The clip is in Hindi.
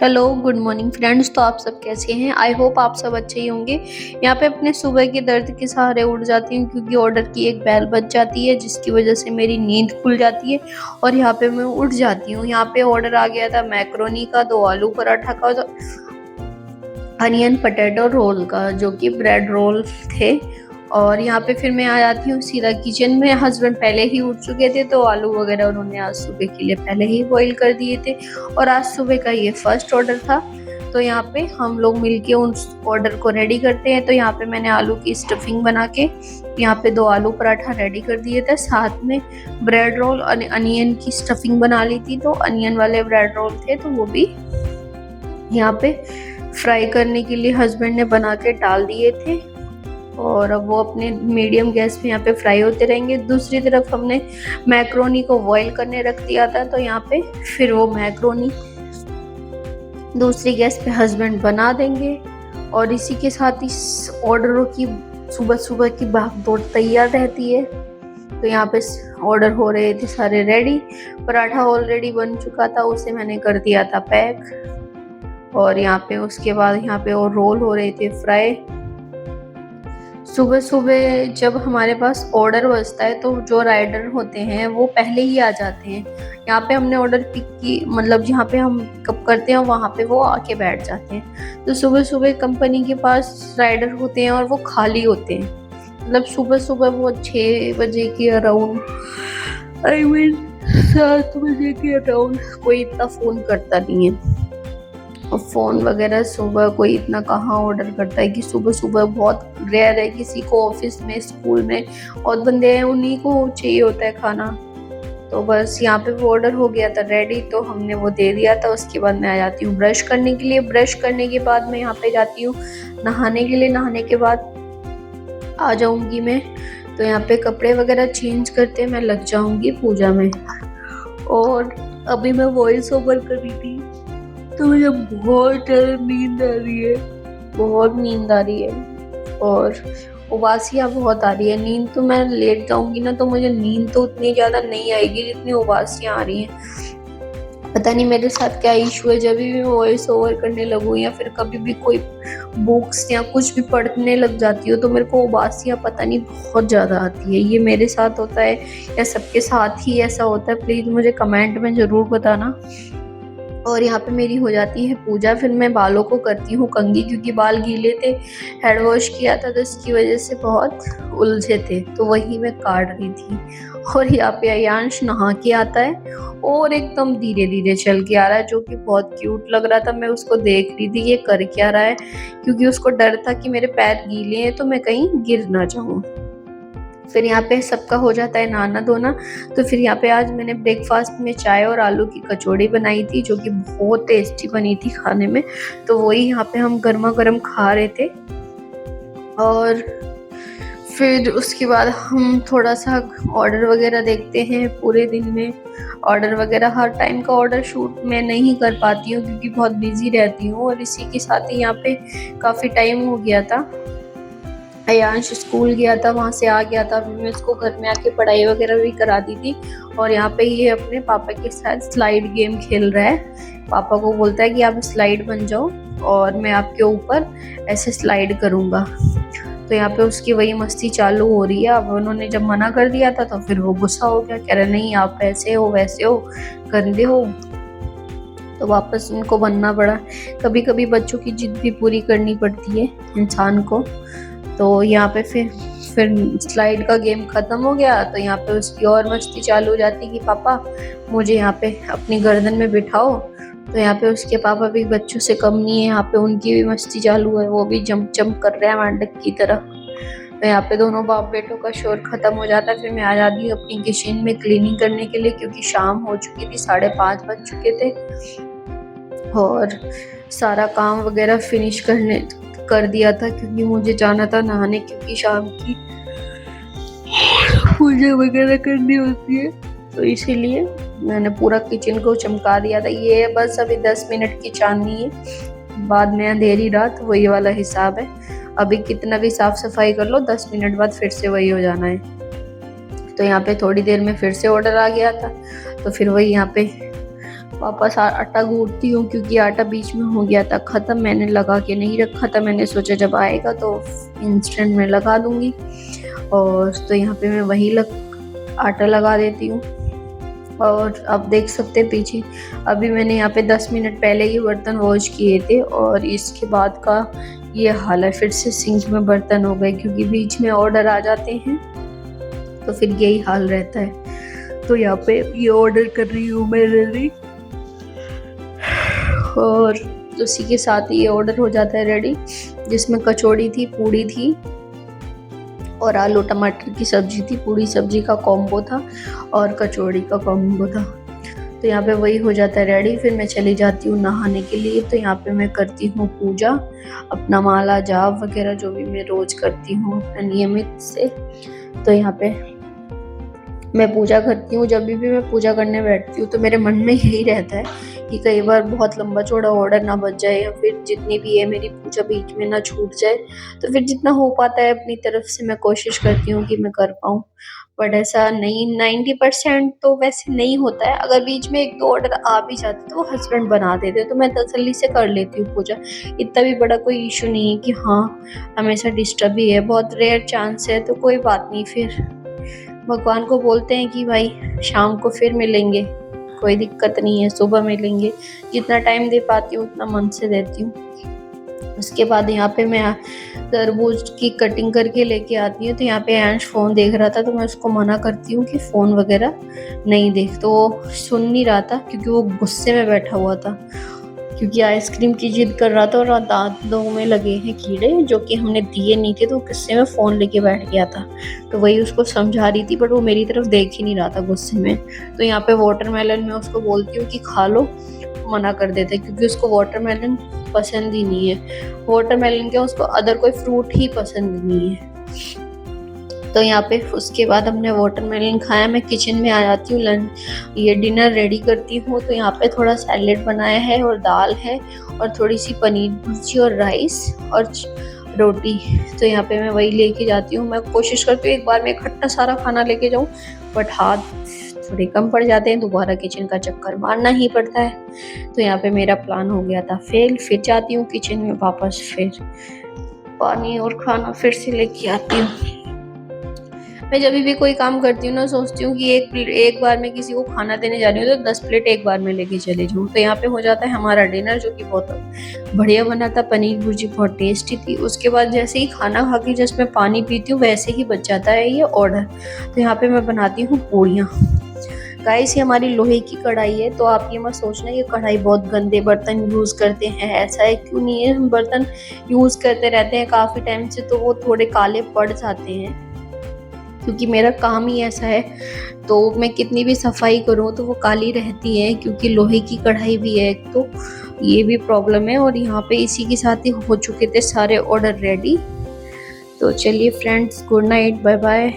Hello, good morning friends. तो आप सब कैसे हैं? आई होप आप सब अच्छे ही होंगे। यहाँ पे अपने सुबह के दर्द के सहारे उठ जाती हूँ क्योंकि ऑर्डर की एक बेल बज जाती है जिसकी वजह से मेरी नींद खुल जाती है और यहाँ पे मैं उठ जाती हूँ। यहाँ पे ऑर्डर आ गया था मैक्रोनी का, 2 आलू पराठा का, अनियन पटेटो रोल का, जो कि ब्रेड रोल थे। और यहाँ पे फिर मैं आ जाती हूँ सीधा किचन में। हस्बैंड पहले ही उठ चुके थे तो आलू वगैरह उन्होंने आज सुबह के लिए पहले ही बॉईल कर दिए थे और आज सुबह का ये फर्स्ट ऑर्डर था। तो यहाँ पे हम लोग मिलके उस ऑर्डर को रेडी करते हैं। तो यहाँ पे मैंने आलू की स्टफिंग बना के यहाँ पे 2 आलू पराठा रेडी कर दिए थे, साथ में ब्रेड रोल और अनियन की स्टफिंग बना ली थी। तो अनियन वाले ब्रेड रोल थे तो वो भी यहाँ पे फ्राई करने के लिए हस्बैंड ने बना के डाल दिए थे और अब वो अपने मीडियम गैस पे यहाँ पे फ्राई होते रहेंगे। दूसरी तरफ हमने मैक्रोनी को बॉईल करने रख दिया था तो यहाँ पे फिर वो मैक्रोनी दूसरी गैस पे हस्बैंड बना देंगे और इसी के साथ इस ऑर्डरों की सुबह सुबह की भागदौड़ तैयार रहती है। तो यहाँ पे ऑर्डर हो रहे थे सारे रेडी। पराठा ऑलरेडी बन चुका था, उसे मैंने कर दिया था पैक और यहाँ पे उसके बाद यहाँ पे और रोल हो रहे थे फ्राई। सुबह सुबह जब हमारे पास ऑर्डर बजता है तो जो राइडर होते हैं वो पहले ही आ जाते हैं। यहाँ पे हमने ऑर्डर पिक की, मतलब जहाँ पे हम पिकअप करते हैं वहाँ पे वो आके बैठ जाते हैं। तो सुबह सुबह कंपनी के पास राइडर होते हैं और वो खाली होते हैं। मतलब सुबह सुबह वो 6 बजे के अराउंड, 7 बजे के अराउंड कोई इतना फ़ोन करता नहीं है। और फ़ोन वगैरह सुबह कोई इतना कहाँ ऑर्डर करता है कि सुबह सुबह बहुत रेयर है। किसी को ऑफिस में, स्कूल में बहुत बंदे हैं, उन्हीं को चाहिए होता है खाना। तो बस यहाँ पे वो ऑर्डर हो गया था रेडी तो हमने वो दे दिया था। उसके बाद मैं आ जाती हूँ ब्रश करने के लिए। ब्रश करने के बाद मैं यहाँ पे जाती हूँ नहाने के लिए। नहाने के बाद आ जाऊँगी मैं, तो यहाँ पे कपड़े वगैरह चेंज करते मैं लग जाऊँगी पूजा में। और अभी मैं वॉइस ओवर कर रही थी तो मुझे बहुत नींद आ रही है, बहुत नींद आ रही है और उबासियाँ बहुत आ रही है। नींद तो मैं लेट जाऊंगी ना तो मुझे नींद तो उतनी ज़्यादा नहीं आएगी जितनी उबासियाँ आ रही हैं। पता नहीं मेरे साथ क्या इशू है, जब भी मैं वॉइस ओवर करने लगूँ या फिर कभी भी कोई बुक्स या कुछ भी पढ़ने लग जाती हो तो मेरे को उबासियाँ पता नहीं बहुत ज़्यादा आती है। ये मेरे साथ होता है या सबके साथ ही ऐसा होता है? प्लीज़ मुझे कमेंट में ज़रूर बताना। और यहाँ पे मेरी हो जाती है पूजा। फिर मैं बालों को करती हूँ कंघी क्योंकि बाल गीले थे, हेड वॉश किया था तो इसकी वजह से बहुत उलझे थे, तो वही मैं काट रही थी। और यहाँ पे अयांश नहा के आता है और एकदम धीरे धीरे चल के आ रहा है, जो कि बहुत क्यूट लग रहा था। मैं उसको देख रही थी ये कर क्या रहा है, क्योंकि उसको डर था कि मेरे पैर गीले हैं तो मैं कहीं गिर ना जाऊँ। फिर यहाँ पे सबका हो जाता है नहाना धोना। तो फिर यहाँ पे आज मैंने ब्रेकफास्ट में चाय और आलू की कचौड़ी बनाई थी जो कि बहुत टेस्टी बनी थी खाने में। तो वही यहाँ पे हम गर्मा गर्म खा रहे थे। और फिर उसके बाद हम थोड़ा सा ऑर्डर वगैरह देखते हैं। पूरे दिन में ऑर्डर वगैरह, हर टाइम का ऑर्डर शूट मैं नहीं कर पाती हूँ क्योंकि बहुत बिजी रहती हूँ। और इसी के साथ ही यहाँ पे काफ़ी टाइम हो गया था। अयांश स्कूल गया था, वहाँ से आ गया था। फिर मैं इसको घर में आके पढ़ाई वगैरह भी करा दी थी। और यहाँ पे ये अपने पापा के साथ स्लाइड गेम खेल रहा है। पापा को बोलता है कि आप स्लाइड बन जाओ और मैं आपके ऊपर ऐसे स्लाइड करूँगा। तो यहाँ पे उसकी वही मस्ती चालू हो रही है। अब उन्होंने जब मना कर दिया था तो फिर वो गुस्सा हो गया, कह रहा नहीं आप ऐसे हो वैसे हो, गंदे हो। तो वापस उनको बनना पड़ा। कभी कभी बच्चों की जिद भी पूरी करनी पड़ती है इंसान को। तो यहाँ पे फिर स्लाइड का गेम ख़त्म हो गया तो यहाँ पे उसकी और मस्ती चालू हो जाती कि पापा मुझे यहाँ पे अपनी गर्दन में बिठाओ। तो यहाँ पे उसके पापा भी बच्चों से कम नहीं है, यहाँ पे उनकी भी मस्ती चालू है, वो भी जंप जंप कर रहे हैं मेंढक की तरह। तो यहाँ पे दोनों बाप बेटों का शोर ख़त्म हो जाता है। फिर मैं आ जाती हूँ अपनी किचन में क्लीनिंग करने के लिए क्योंकि शाम हो चुकी थी, 5:30 बज चुके थे। और सारा काम वगैरह फिनिश कर दिया था क्योंकि मुझे जाना था नहाने, क्योंकि शाम की पूजा वगैरह करनी होती है। तो इसीलिए मैंने पूरा किचन को चमका दिया था। ये बस अभी 10 मिनट की चांदनी है, बाद में अंधेरी रात, वही वाला हिसाब है। अभी कितना भी साफ सफाई कर लो 10 मिनट बाद फिर से वही हो जाना है। तो यहाँ पे थोड़ी देर में फिर से ऑर्डर आ गया था तो फिर वही यहाँ पे वापस आटा गूंथती हूँ, क्योंकि आटा बीच में हो गया था ख़त्म, मैंने लगा के नहीं रखा था, मैंने सोचा जब आएगा तो इंस्टेंट में लगा दूँगी। और तो यहाँ पे मैं वही आटा लगा देती हूँ। और आप देख सकते हैं पीछे, अभी मैंने यहाँ पे 10 मिनट पहले ये बर्तन वॉश किए थे और इसके बाद का ये हाल है, फिर से सिंक में बर्तन हो गए, क्योंकि बीच में ऑर्डर आ जाते हैं तो फिर यही हाल रहता है। तो यहाँ पे ये ऑर्डर कर रही हूँ मैं रेडी, और उसी के साथ ये ऑर्डर हो जाता है रेडी, जिसमें कचौड़ी थी, पूड़ी थी और आलू टमाटर की सब्जी थी। पूड़ी सब्जी का कॉम्बो था और कचौड़ी का कॉम्बो था। तो यहाँ पे वही हो जाता है रेडी। फिर मैं चली जाती हूँ नहाने के लिए। तो यहाँ पे मैं करती हूँ पूजा, अपना माला जाप वगैरह जो भी मैं रोज करती हूँ नियमित से। तो यहाँ पे मैं पूजा करती हूँ। जब भी मैं पूजा करने बैठती हूँ तो मेरे मन में यही रहता है कि कई बार बहुत लंबा चौड़ा ऑर्डर ना बच जाए, या फिर जितनी भी है मेरी पूजा बीच में ना छूट जाए। तो फिर जितना हो पाता है अपनी तरफ से मैं कोशिश करती हूँ कि मैं कर पाऊँ, बट ऐसा नहीं, 90% तो वैसे नहीं होता है। अगर बीच में 1-2 ऑर्डर आ भी जाते तो वो हस्बैंड बना देते, तो मैं तसल्ली से कर लेती हूँ पूजा। इतना भी बड़ा कोई इशू नहीं है कि हाँ हमेशा डिस्टर्ब ही है, बहुत रेयर चांस है, तो कोई बात नहीं। फिर भगवान को बोलते हैं कि भाई शाम को फिर मिलेंगे, कोई दिक्कत नहीं है, सुबह मिलेंगे। जितना टाइम दे पाती हूँ उतना मन से देती हूँ। उसके बाद यहाँ पे मैं तरबूज की कटिंग करके लेके आती हूँ। तो यहाँ पे अंश फ़ोन देख रहा था, तो मैं उसको मना करती हूँ कि फ़ोन वगैरह नहीं देख। तो वो सुन नहीं रहा था क्योंकि वो गुस्से में बैठा हुआ था, क्योंकि आइसक्रीम की जिद कर रहा था और दांतों में लगे हैं कीड़े जो कि हमने दिए नहीं थे, तो गुस्से में फ़ोन लेके बैठ गया था। तो वही उसको समझा रही थी, बट वो मेरी तरफ देख ही नहीं रहा था गुस्से में। तो यहाँ पे वाटरमेलन में उसको बोलती हूँ कि खा लो, मना कर देते क्योंकि उसको वाटरमेलन पसंद ही नहीं है। वाटरमेलन क्या, उसको अदर कोई फ्रूट ही पसंद नहीं है। तो यहाँ पे उसके बाद हमने वाटरमेलन खाया। मैं किचन में आ जाती हूँ, ये डिनर रेडी करती हूँ। तो यहाँ पे थोड़ा सैलेड बनाया है और दाल है और थोड़ी सी पनीर भुर्जी और राइस और रोटी। तो यहाँ पे मैं वही लेके जाती हूँ। मैं कोशिश करती हूँ एक बार में इकट्ठा सारा खाना लेके जाऊँ, बट हाथ थोड़े कम पड़ जाते हैं, दोबारा किचन का चक्कर मारना ही पड़ता है। तो यहाँ पे मेरा प्लान हो गया था फेल। फिर जाती हूँ किचन में वापस, फिर पानी और खाना फिर से लेके आती हूँ। मैं जब भी कोई काम करती हूँ ना, सोचती हूँ कि एक बार मैं किसी को खाना देने जा रही हूँ तो 10 प्लेट एक बार में लेके चले जाऊँ। तो यहाँ पे हो जाता है हमारा डिनर, जो कि बहुत बढ़िया बना था। पनीर भुर्जी बहुत टेस्टी थी। उसके बाद जैसे ही खाना खा के जस्ट मैं पानी पीती हूँ, वैसे ही बच जाता है ये ऑर्डर। तो यहाँ पे मैं बनाती हूँ पूड़ियाँ। गाइस, ये हमारी लोहे की कढ़ाई है। तो आप ये मत सोचना ये कढ़ाई बहुत गंदे बर्तन यूज़ करते हैं, ऐसा है क्यों नहीं है। हम बर्तन यूज़ करते रहते हैं काफ़ी टाइम से, तो वो थोड़े काले पड़ जाते हैं, क्योंकि मेरा काम ही ऐसा है। तो मैं कितनी भी सफाई करूँ तो वो काली रहती है, क्योंकि लोहे की कढ़ाई भी है। तो ये भी प्रॉब्लम है। और यहाँ पे इसी के साथ ही हो चुके थे सारे ऑर्डर रेडी। तो चलिए friends, good night, bye bye.